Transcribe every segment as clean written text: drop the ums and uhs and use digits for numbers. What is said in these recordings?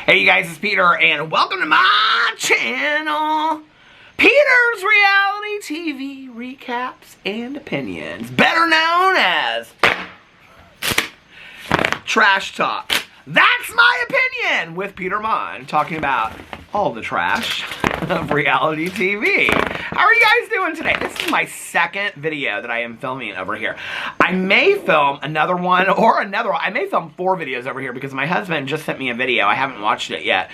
Hey you guys, it's Peter, and welcome to my channel, Peter's Reality TV Recaps and Opinions, better known as Trash Talk. That's my opinion with Peter Mon, talking about all the trash of reality TV. How are you guys doing today? This is my second video that I am filming over here. I may film another one or another one. I may film 4 videos over here because my husband just sent me a video. I haven't watched it yet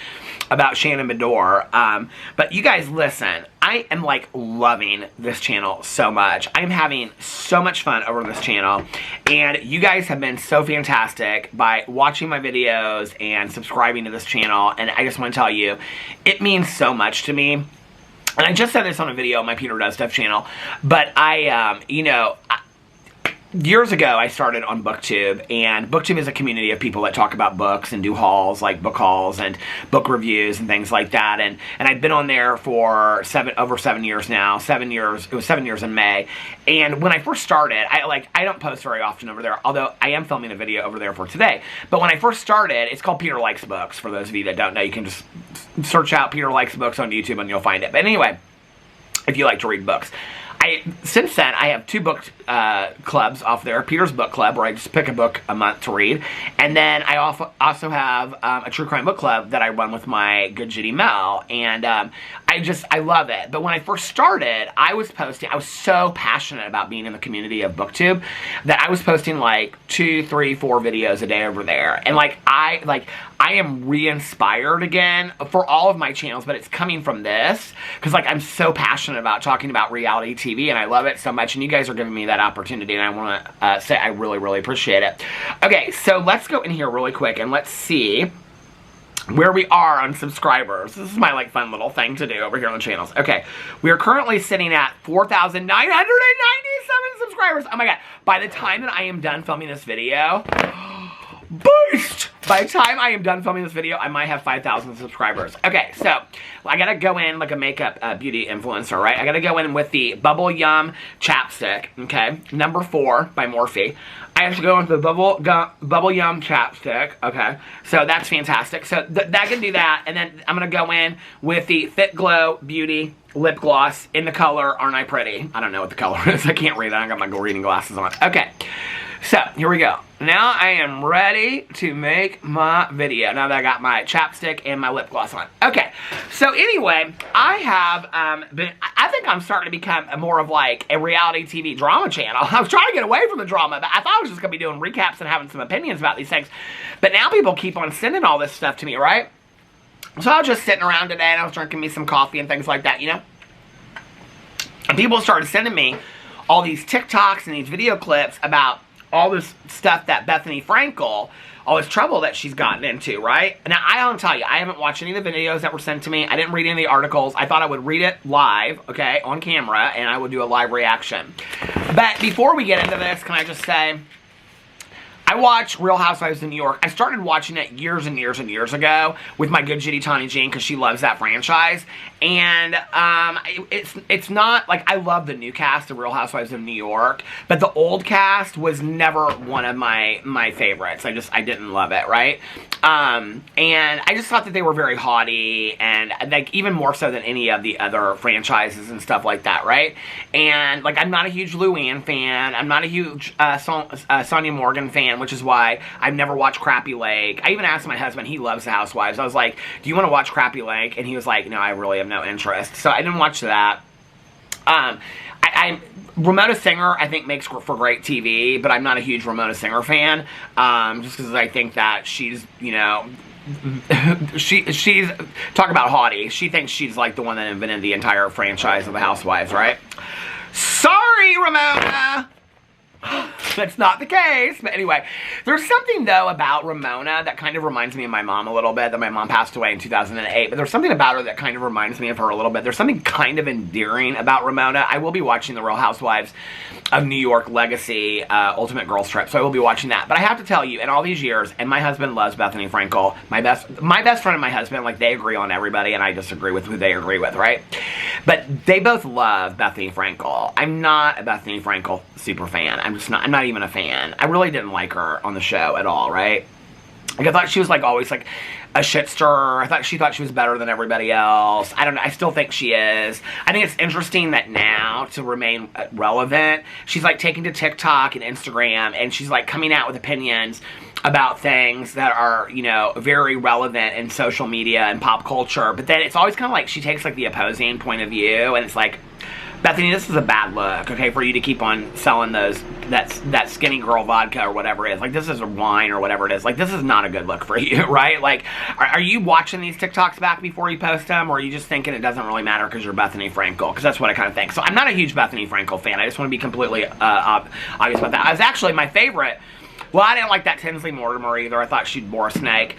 about Shannon Bedore. But you guys listen, I am like loving this channel so much. I'm having so much fun over this channel, and you guys have been so fantastic by watching my videos and subscribing to this channel, and I just want to tell you, it means so much to me. And I just said this on a video on my Peter Does Stuff channel, but years ago, I started on BookTube, and BookTube is a community of people that talk about books and do hauls, like book hauls and book reviews and things like that. And I've been on there for over 7 years now. 7 years. It was 7 years in May. And when I first started, I don't post very often over there, although I am filming a video over there for today. But when I first started, it's called Peter Likes Books. For those of you that don't know, you can just search out Peter Likes Books on YouTube and you'll find it. But anyway, if you like to read books. Since then, I have 2 book clubs off there. Peter's Book Club, where I just pick a book a month to read. And then I also have a true crime book club that I run with my good Judy Mel. And I love it. But when I first started, I was so passionate about being in the community of BookTube that I was posting like 2, 3, 4 videos a day over there. And I am re-inspired again for all of my channels, but it's coming from this because I'm so passionate about talking about reality TV, and I love it so much, and you guys are giving me that opportunity, and I want to say I really, really appreciate it. Okay, so let's go in here really quick, and let's see where we are on subscribers. This is my fun little thing to do over here on the channels. Okay, we are currently sitting at 4,997 subscribers. Oh my god, by the time that I am done filming this video, boost! By the time I am done filming this video, I might have 5,000 subscribers. Okay, so I gotta go in like a makeup beauty influencer, right? I gotta go in with the Bubble Yum chapstick, okay? Number 4 by Morphe. I have to go into the Bubble Yum chapstick, okay? So that's fantastic. So that can do that, and then I'm gonna go in with the Fit Glow Beauty lip gloss in the color Aren't I Pretty? I don't know what the color is. I can't read it. I got my reading glasses on. Okay. So, here we go. Now I am ready to make my video, now that I got my chapstick and my lip gloss on. Okay, so anyway, I have I think I'm starting to become more of a reality TV drama channel. I was trying to get away from the drama, but I thought I was just going to be doing recaps and having some opinions about these things. But now people keep on sending all this stuff to me, right? So I was just sitting around today and I was drinking me some coffee and things like that, you know? And people started sending me all these TikToks and these video clips about all this stuff that Bethenny Frankel, all this trouble that she's gotten into, right? Now, I don't tell you, I haven't watched any of the videos that were sent to me. I didn't read any of the articles. I thought I would read it live, okay, on camera, and I would do a live reaction. But before we get into this, can I just say, I watch Real Housewives of New York. I started watching it years and years and years ago with my good Judy Tawny Jean because she loves that franchise. And it's not, I love the new cast of Real Housewives of New York, but the old cast was never one of my favorites. I didn't love it, right? And I just thought that they were very haughty and even more so than any of the other franchises and stuff like that, right? And I'm not a huge Luann fan. I'm not a huge Sonia Morgan fan, which is why I've never watched Crappy Lake. I even asked my husband, he loves the Housewives. I was like, do you want to watch Crappy Lake? And he was like, no, I really have no interest. So I didn't watch that. Ramona Singer, I think, makes for great TV, but I'm not a huge Ramona Singer fan, just because I think that she's, she's, talk about haughty. She thinks she's the one that invented the entire franchise of the Housewives, right? Sorry, Ramona! That's not the case. But anyway, there's something, though, about Ramona that kind of reminds me of my mom a little bit, that my mom passed away in 2008. But there's something about her that kind of reminds me of her a little bit. There's something kind of endearing about Ramona. I will be watching The Real Housewives of New York Legacy Ultimate Girls Trip, so I will be watching that. But I have to tell you, in all these years, and my husband loves Bethenny Frankel, my best friend and my husband, they agree on everybody, and I disagree with who they agree with, right? But they both love Bethenny Frankel. I'm not a Bethenny Frankel super fan. I'm not even a fan. I really didn't like her on the show at all, right? Like, I thought she was, like, always, like, a shit stirrer. She thought she was better than everybody else. I don't know. I still think she is. I think it's interesting that now, to remain relevant, she's, like, taking to TikTok and Instagram, and she's, like, coming out with opinions about things that are, you know, very relevant in social media and pop culture. But then it's always kind of like she takes, like, the opposing point of view, and it's like, Bethenny, this is a bad look, okay, for you to keep on selling that skinny girl vodka or whatever it is. Like, this is a wine or whatever it is. Like, this is not a good look for you, right? Like, are you watching these TikToks back before you post them, or are you just thinking it doesn't really matter because you're Bethenny Frankel? Because that's what I kind of think. So I'm not a huge Bethenny Frankel fan. I just want to be completely obvious about that. I was actually my favorite. Well, I didn't like that Tinsley Mortimer either. I thought she'd bore a snake.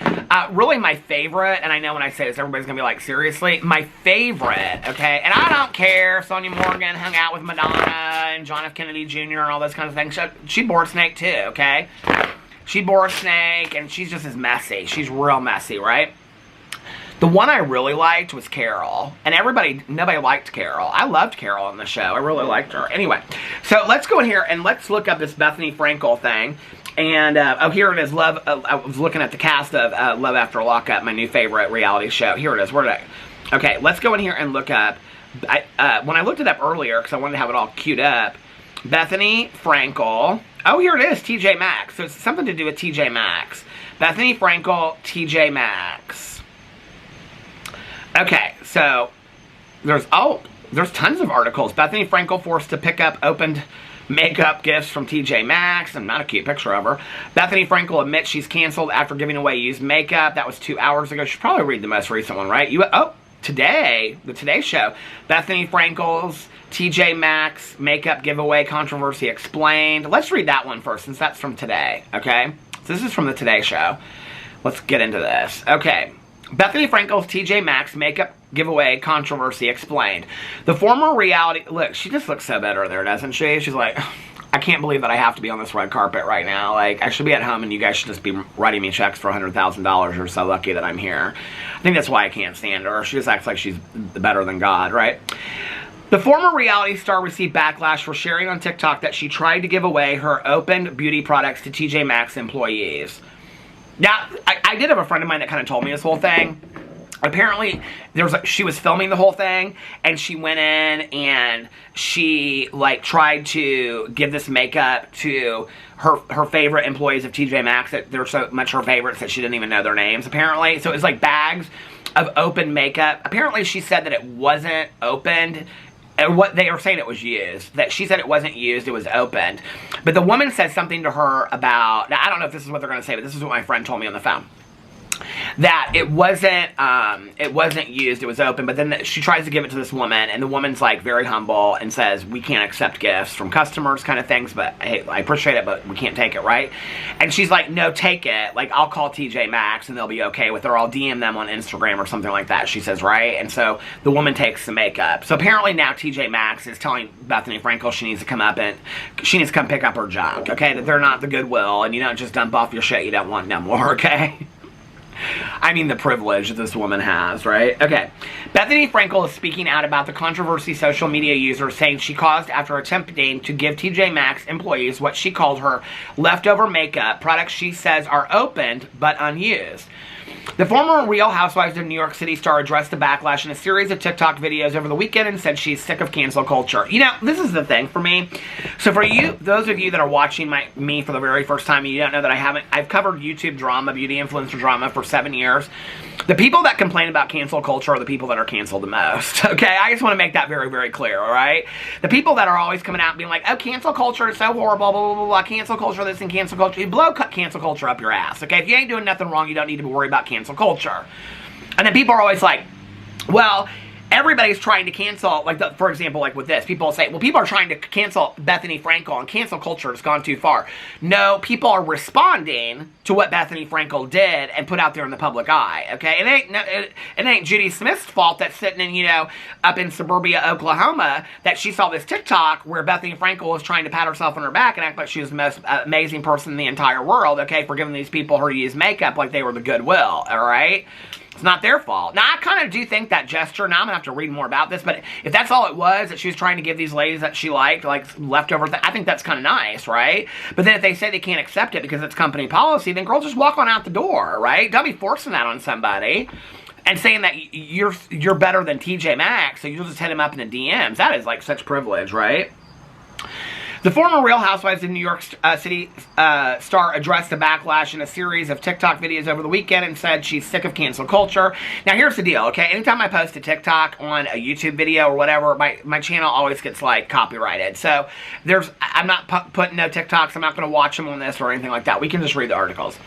Really my favorite, and I know when I say this, everybody's going to be like, seriously? My favorite, okay? And I don't care if Sonia Morgan hung out with Madonna and John F. Kennedy Jr. and all those kinds of things. She'd bore a snake too, okay? She'd bore a snake, and she's just as messy. She's real messy, right? The one I really liked was Carol. And nobody liked Carol. I loved Carol on the show. I really liked her. Anyway, so let's go in here and let's look up this Bethenny Frankel thing. And, oh, here it is, Love, I was looking at the cast of Love After Lockup, my new favorite reality show. Here it is, where did I, okay, let's go in here and look up, when I looked it up earlier, because I wanted to have it all queued up, Bethenny Frankel, oh, here it is, TJ Maxx, so it's something to do with TJ Maxx. Bethenny Frankel, TJ Maxx. Okay, so, there's tons of articles. Bethenny Frankel forced to pick up opened makeup gifts from TJ Maxx, and not a cute picture of her. Bethenny Frankel admits she's canceled after giving away used makeup. That was 2 hours ago. You should probably read the most recent one, right? Today, the Today Show. Bethenny Frankel's TJ Maxx makeup giveaway controversy explained. Let's read that one first, since that's from today, okay? So this is from the Today Show. Let's get into this. Okay. Bethenny Frankel's TJ Maxx makeup giveaway controversy explained. The former reality... Look, she just looks so better there, doesn't she? She's like, I can't believe that I have to be on this red carpet right now. Like, I should be at home and you guys should just be writing me checks for $100,000. You're so lucky that I'm here. I think that's why I can't stand her. She just acts like she's better than God, right? The former reality star received backlash for sharing on TikTok that she tried to give away her opened beauty products to TJ Maxx employees. Now, I did have a friend of mine that kind of told me this whole thing. Apparently, she was filming the whole thing, and she went in and she, like, tried to give this makeup to her favorite employees of TJ Maxx. That they're so much her favorites that she didn't even know their names, apparently. So it was like bags of open makeup. Apparently, she said that it wasn't opened. And what they are saying it was used. That she said it wasn't used, it was opened. But the woman said something to her about, now I don't know if this is what they're going to say, but this is what my friend told me on the phone. That it wasn't used, it was open, but then she tries to give it to this woman, and the woman's like very humble and says, we can't accept gifts from customers kind of things, but hey, I appreciate it, but we can't take it, right? And she's like, no, take it, like I'll call TJ Maxx and they'll be okay with it, or I'll DM them on Instagram or something like that, she says, right? And so the woman takes the makeup. So apparently now TJ Maxx is telling Bethenny Frankel she needs to come pick up her junk, okay? That they're not the Goodwill, and you don't just dump off your shit you don't want no more, okay? I mean the privilege that this woman has, right? Okay. Bethenny Frankel is speaking out about the controversy social media users saying she caused after attempting to give TJ Maxx employees what she called her leftover makeup, products she says are opened but unused. The former Real Housewives of New York City star addressed the backlash in a series of TikTok videos over the weekend and said she's sick of cancel culture. You know, this is the thing for me. So for you, those of you that are watching me for the very first time, and you don't know that I've covered YouTube drama, beauty influencer drama for 7 years. The people that complain about cancel culture are the people that are canceled the most, okay? I just want to make that very, very clear, all right? The people that are always coming out and being like, oh, cancel culture is so horrible, blah, blah, blah, blah, cancel culture this and cancel culture. You blow cancel culture up your ass, okay? If you ain't doing nothing wrong, you don't need to worry about cancel culture. And then people are always like, well, everybody's trying to cancel, like, for example, like with this, people say, well, people are trying to cancel Bethenny Frankel, and cancel culture has gone too far. No, people are responding to what Bethenny Frankel did and put out there in the public eye, okay? It ain't Judy Smith's fault that's sitting in, you know, up in suburbia Oklahoma, that she saw this TikTok where Bethenny Frankel was trying to pat herself on her back and act like she was the most amazing person in the entire world, okay, for giving these people her used makeup like they were the Goodwill, all right? It's not their fault. Now, I kind of do think that gesture, now I'm going to have to read more about this, but if that's all it was, that she was trying to give these ladies that she liked, like, leftover I think that's kind of nice, right? But then if they say they can't accept it because it's company policy, then girl, just walk on out the door, right? Don't be forcing that on somebody and saying that you're better than TJ Maxx, so you'll just hit him up in the DMs. That is, like, such privilege, right? The former Real Housewives of New York City star addressed the backlash in a series of TikTok videos over the weekend and said she's sick of cancel culture. Now, here's the deal, okay? Anytime I post a TikTok on a YouTube video or whatever, my channel always gets, like, copyrighted. So, I'm not putting no TikToks. I'm not going to watch them on this or anything like that. We can just read the articles.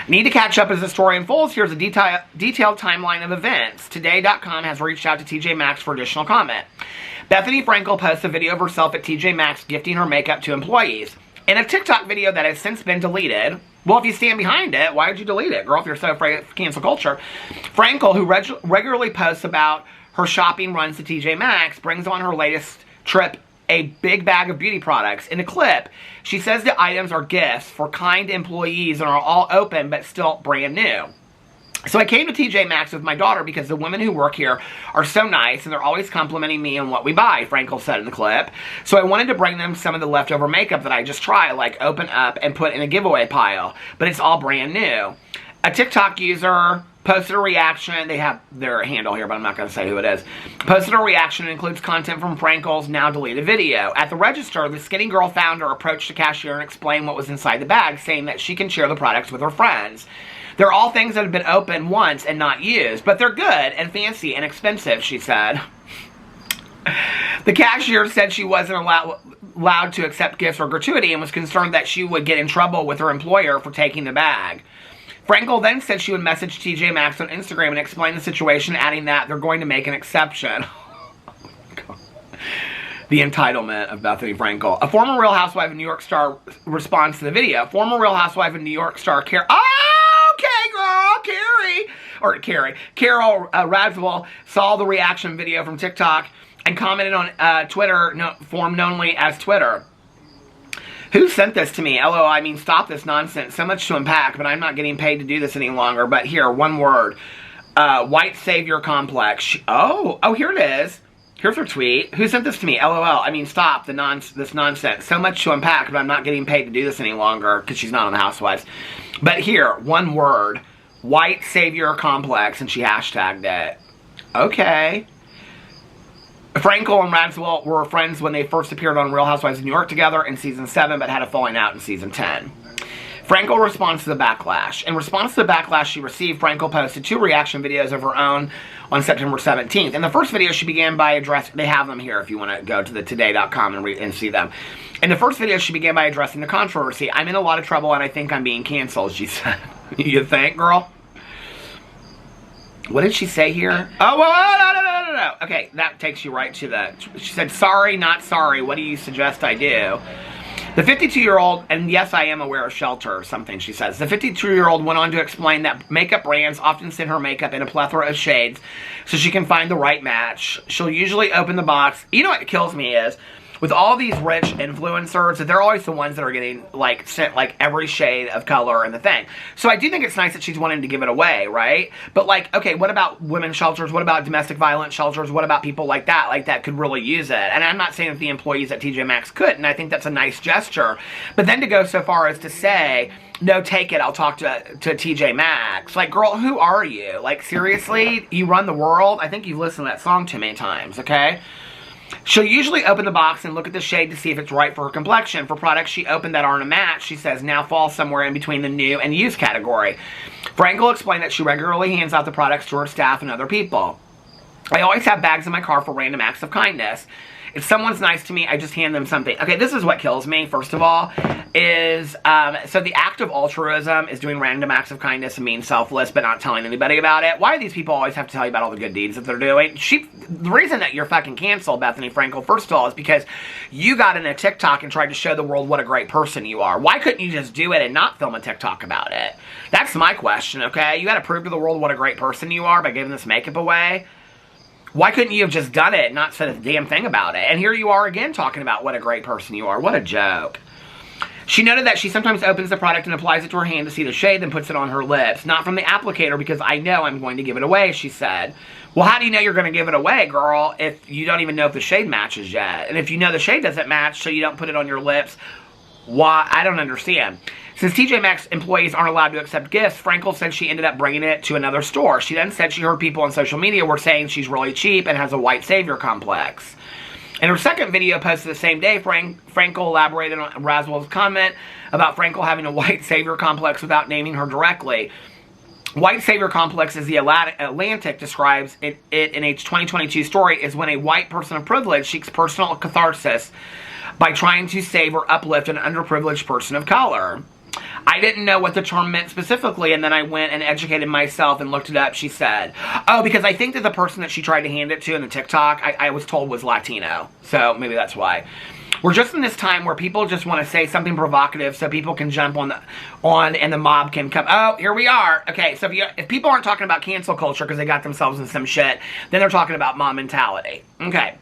Need to catch up as the story unfolds. Here's a detailed timeline of events. Today.com has reached out to TJ Maxx for additional comment. Bethenny Frankel posts a video of herself at TJ Maxx gifting her makeup to employees. In a TikTok video that has since been deleted, well, if you stand behind it, why would you delete it, girl, if you're so afraid of cancel culture? Frankel, who regularly posts about her shopping runs to TJ Maxx, brings on her latest trip a big bag of beauty products. In the clip, she says the items are gifts for kind employees and are all open but still brand new. So I came to TJ Maxx with my daughter because the women who work here are so nice and they're always complimenting me on what we buy, Frankel said in the clip. So I wanted to bring them some of the leftover makeup that I just tried, like open up and put in a giveaway pile. But it's all brand new. A TikTok user posted a reaction. They have their handle here, but I'm not going to say who it is. Posted a reaction that includes content from Frankel's now deleted video. At the register, the Skinny Girl founder approached the cashier and explained what was inside the bag, saying that she can share the products with her friends. They're all things that have been opened once and not used, but they're good and fancy and expensive, she said. The cashier said she wasn't allowed to accept gifts or gratuity and was concerned that she would get in trouble with her employer for taking the bag. Frankel then said she would message TJ Maxx on Instagram and explain the situation, adding that they're going to make an exception. The entitlement of Bethenny Frankel. A former Real Housewife of New York star responds to the video. Former Real Housewife of New York star Carol Radziwill saw the reaction video from TikTok and commented on Twitter, form known as Twitter. Who sent this to me? LOL, I mean, stop this nonsense. So much to unpack, but I'm not getting paid to do this any longer. But here, one word. White savior complex. Oh, here it is. Here's her tweet. Who sent this to me? LOL, I mean, stop this nonsense. So much to unpack, but I'm not getting paid to do this any longer because she's not on the Housewives. But here, one word. White savior complex, and she hashtagged it. Okay. Frankel and Radziwill were friends when they first appeared on Real Housewives of New York together in season 7, but had a falling out in season 10. Frankel responds to the backlash. In response to the backlash she received, Frankel posted 2 reaction videos of her own on September 17th. In the first video, she began by addressing... They have them here if you want to go to the today.com and see them. In the first video, she began by addressing the controversy. I'm in a lot of trouble and I think I'm being canceled, she said. You think, girl? What did she say here? Oh, well, no. Okay, that takes you right to the... She said, sorry, not sorry. What do you suggest I do? The 52-year-old, and yes, I am aware of shelter or something, she says. The 52-year-old went on to explain that makeup brands often send her makeup in a plethora of shades so she can find the right match. She'll usually open the box. You know what kills me is, with all these rich influencers, they're always the ones that are getting, like, sent, like, every shade of color and the thing. So I do think it's nice that she's wanting to give it away, right? But, like, okay, what about women's shelters? What about domestic violence shelters? What about people like that could really use it? And I'm not saying that the employees at TJ Maxx couldn't. I think that's a nice gesture. But then to go so far as to say, no, take it, I'll talk to TJ Maxx. Like, girl, who are you? Like, seriously? You run the world? I think you've listened to that song too many times, okay? She'll usually open the box and look at the shade to see if it's right for her complexion. For products she opened that aren't a match, she says now fall somewhere in between the new and used category. Frankel explained that she regularly hands out the products to her staff and other people. I always have bags in my car for random acts of kindness. If someone's nice to me, I just hand them something. Okay, this is what kills me, first of all, is, so the act of altruism is doing random acts of kindness and being selfless, but not telling anybody about it. Why do these people always have to tell you about all the good deeds that they're doing? The reason that you're fucking canceled, Bethenny Frankel, first of all, is because you got in a TikTok and tried to show the world what a great person you are. Why couldn't you just do it and not film a TikTok about it? That's my question, okay? You gotta prove to the world what a great person you are by giving this makeup away. Why couldn't you have just done it and not said a damn thing about it? And here you are again talking about what a great person you are. What a joke. She noted that she sometimes opens the product and applies it to her hand to see the shade, then puts it on her lips. Not from the applicator because I know I'm going to give it away, she said. Well, how do you know you're going to give it away, girl, if you don't even know if the shade matches yet? And if you know the shade doesn't match, so you don't put it on your lips, why? I don't understand. Since TJ Maxx employees aren't allowed to accept gifts, Frankel said she ended up bringing it to another store. She then said she heard people on social media were saying she's really cheap and has a white savior complex. In her second video posted the same day, Frankel elaborated on Roswell's comment about Frankel having a white savior complex without naming her directly. White savior complex, as the Atlantic describes it in its 2022 story, is when a white person of privilege seeks personal catharsis by trying to save or uplift an underprivileged person of color. I didn't know what the term meant specifically, and then I went and educated myself and looked it up, she said. Oh, because I think that the person that she tried to hand it to in the TikTok, I was told was Latino. So maybe that's why. We're just in this time where people just want to say something provocative so people can jump on and the mob can come. Oh, here we are. Okay, so if people aren't talking about cancel culture because they got themselves in some shit, then they're talking about mob mentality. Okay.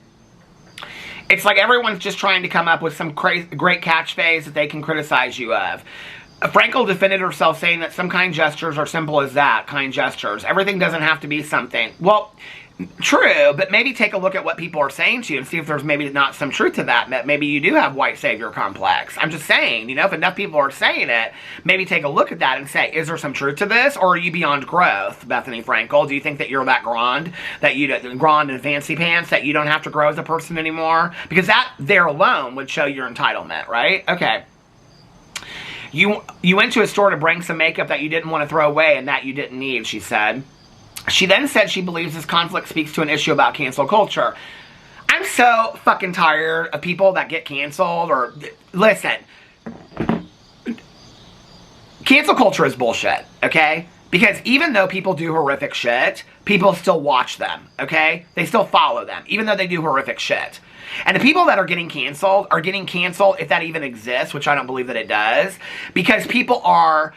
It's like everyone's just trying to come up with some great catchphrase that they can criticize you of. Frankel defended herself, saying that some kind gestures are simple as that, kind gestures. Everything doesn't have to be something. Well, true, but maybe take a look at what people are saying to you and see if there's maybe not some truth to that. Maybe you do have white savior complex. I'm just saying, you know, if enough people are saying it, maybe take a look at that and say, is there some truth to this, or are you beyond growth, Bethenny Frankel? Do you think that you're that grand and fancy pants that you don't have to grow as a person anymore? Because that there alone would show your entitlement, right? Okay. You went to a store to bring some makeup that you didn't want to throw away and that you didn't need, she said. She then said she believes this conflict speaks to an issue about cancel culture. I'm so fucking tired of people that get canceled or... Listen. Cancel culture is bullshit, okay? Because even though people do horrific shit, people still watch them, okay? They still follow them, even though they do horrific shit. And the people that are getting canceled, if that even exists, which I don't believe that it does, because people are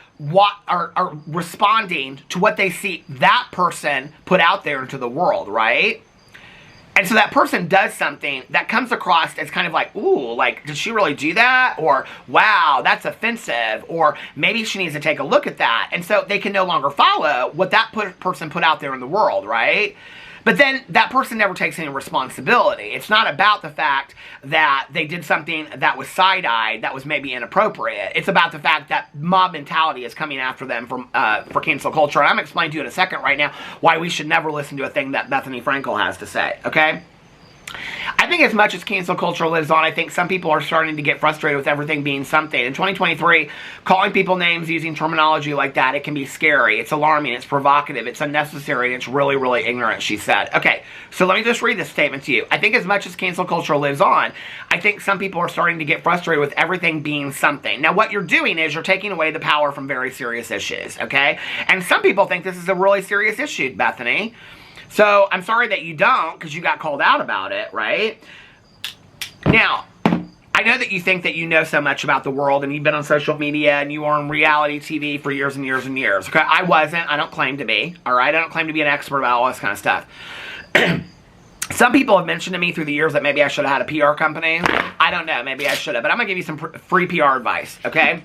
responding to what they see that person put out there into the world, right? And so that person does something that comes across as kind of like, ooh, like, did she really do that? Or, wow, that's offensive. Or maybe she needs to take a look at that. And so they can no longer follow what that person put out there in the world, right? But then that person never takes any responsibility. It's not about the fact that they did something that was side-eyed, that was maybe inappropriate. It's about the fact that mob mentality is coming after them for cancel culture. And I'm going to explain to you in a second right now why we should never listen to a thing that Bethenny Frankel has to say, okay? I think as much as cancel culture lives on, I think some people are starting to get frustrated with everything being something. In 2023, calling people names using terminology like that, it can be scary. It's alarming. It's provocative. It's unnecessary. And it's really, really ignorant, she said. Okay, so let me just read this statement to you. I think as much as cancel culture lives on, I think some people are starting to get frustrated with everything being something. Now, what you're doing is you're taking away the power from very serious issues, okay? And some people think this is a really serious issue, Bethenny. So, I'm sorry that you don't, because you got called out about it, right? Now, I know that you think that you know so much about the world, and you've been on social media, and you were on reality TV for years and years and years, okay? I wasn't. I don't claim to be, all right? I don't claim to be an expert about all this kind of stuff. Some people have mentioned to me through the years that maybe I should have had a PR company. I don't know. Maybe I should have. But I'm going to give you some free PR advice, okay?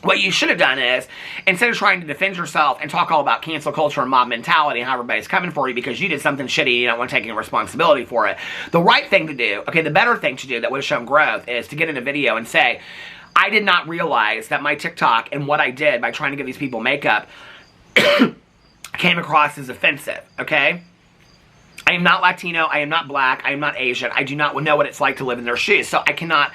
What you should have done is, instead of trying to defend yourself and talk all about cancel culture and mob mentality and how everybody's coming for you because you did something shitty and you don't want to take any responsibility for it, the right thing to do, okay, the better thing to do that would have shown growth is to get in a video and say, I did not realize that my TikTok and what I did by trying to give these people makeup came across as offensive, okay? I am not Latino, I am not black, I am not Asian, I do not know what it's like to live in their shoes, so I cannot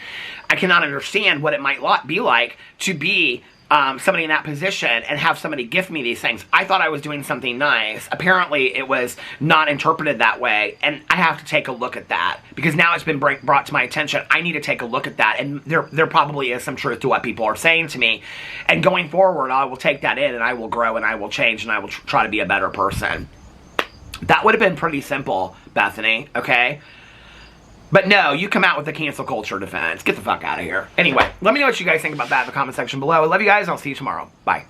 understand what it might be like to be somebody in that position and have somebody gift me these things. I thought I was doing something nice. Apparently, it was not interpreted that way, and I have to take a look at that, because now it's been brought to my attention. I need to take a look at that, and there probably is some truth to what people are saying to me, and going forward, I will take that in, and I will grow, and I will change, and I will try to be a better person. That would have been pretty simple, Bethenny, okay? But no, you come out with the cancel culture defense. Get the fuck out of here. Anyway, let me know what you guys think about that in the comment section below. I love you guys, and I'll see you tomorrow. Bye.